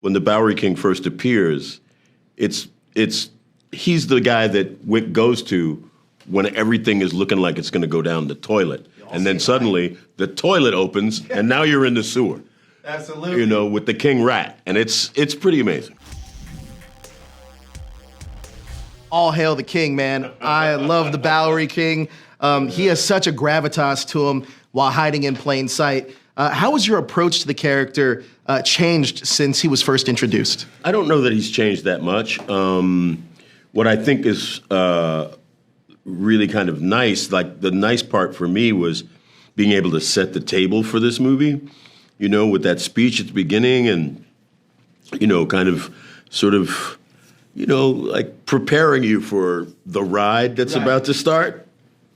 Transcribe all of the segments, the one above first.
when the Bowery King first appears, he's the guy that Wick goes to when everything is looking like it's going to go down the toilet. And then suddenly the toilet opens and now you're in the sewer. Absolutely. You know, with the king rat. And it's pretty amazing. All hail the king, man. I love the Bowery King. He has such a gravitas to him while hiding in plain sight. How has your approach to the character changed since he was first introduced? I don't know that he's changed that much. What I think is really kind of nice, like the nice part for me was being able to set the table for this movie, you know, with that speech at the beginning and, you know, kind of sort of, you know, like preparing you for the ride that's about to start.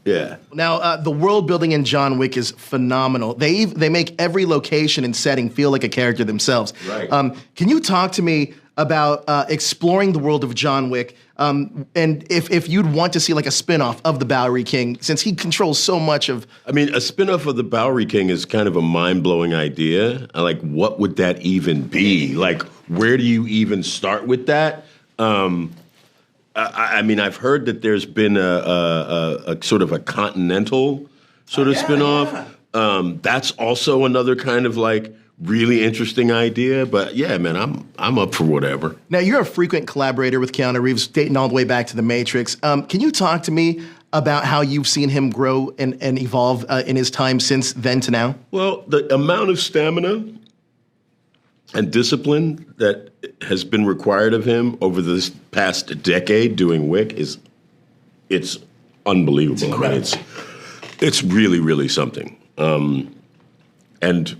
Yeah. Now, the world building in John Wick is phenomenal. They make every location and setting feel like a character themselves. Right. Can you talk to me about exploring the world of John Wick, and if you'd want to see like a spinoff of the Bowery King, since he controls so much of... I mean, a spinoff of the Bowery King is kind of a mind-blowing idea. Like, what would that even be? Like, where do you even start with that? I mean, I've heard that there's been a sort of a continental sort of spinoff. Yeah. That's also another kind of like really interesting idea. But yeah, man, I'm up for whatever. Now, you're a frequent collaborator with Keanu Reeves, dating all the way back to The Matrix. Can you talk to me about how you've seen him grow and evolve in his time since then to now? Well, the amount of stamina and discipline that has been required of him over this past decade doing Wick it's unbelievable. It's really, really something. And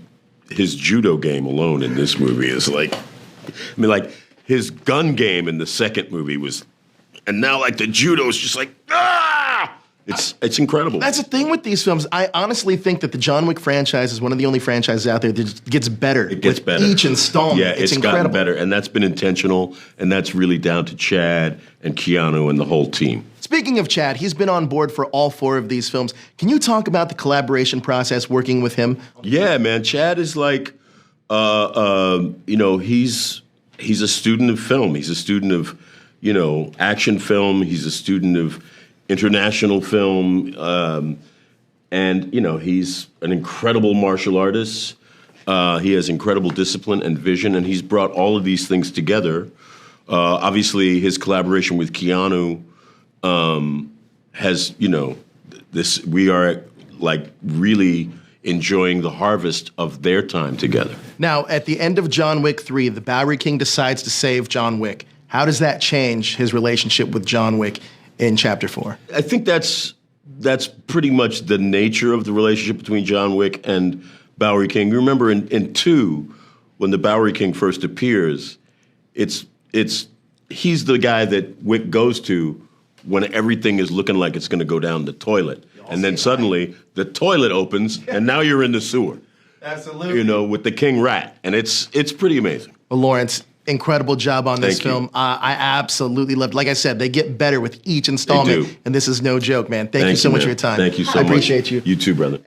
his judo game alone in this movie is like, I mean, like his gun game in the second movie was, and now like the judo is just like, ah! It's incredible. That's the thing with these films. I honestly think that the John Wick franchise is one of the only franchises out there that just gets better. It gets better. Each installment. Yeah, it's gotten better, and that's been intentional, and that's really down to Chad and Keanu and the whole team. Speaking of Chad, he's been on board for all 4 of these films. Can you talk about the collaboration process working with him? Yeah, man. Chad is like, you know, he's a student of film. He's a student of, you know, action film. He's a student of international film, and you know, he's an incredible martial artist. He has incredible discipline and vision, and he's brought all of these things together. Obviously, his collaboration with Keanu has, you know, this. We are like really enjoying the harvest of their time together. Now, at the end of John Wick 3, the Bowery King decides to save John Wick. How does that change his relationship with John Wick in Chapter 4? I think that's pretty much the nature of the relationship between John Wick and Bowery King. You remember in 2, when the Bowery King first appears, he's the guy that Wick goes to when everything is looking like it's going to go down the toilet. And then suddenly the toilet opens and now you're in the sewer. Absolutely. You know, with the king rat. And it's pretty amazing. Well, Laurence, incredible job on this Thank you. film. I absolutely loved it. Like I said, they get better with each installment. They do. And this is no joke, man. Thank you so much man. for your time. Thank you so much. I appreciate you. You too, brother.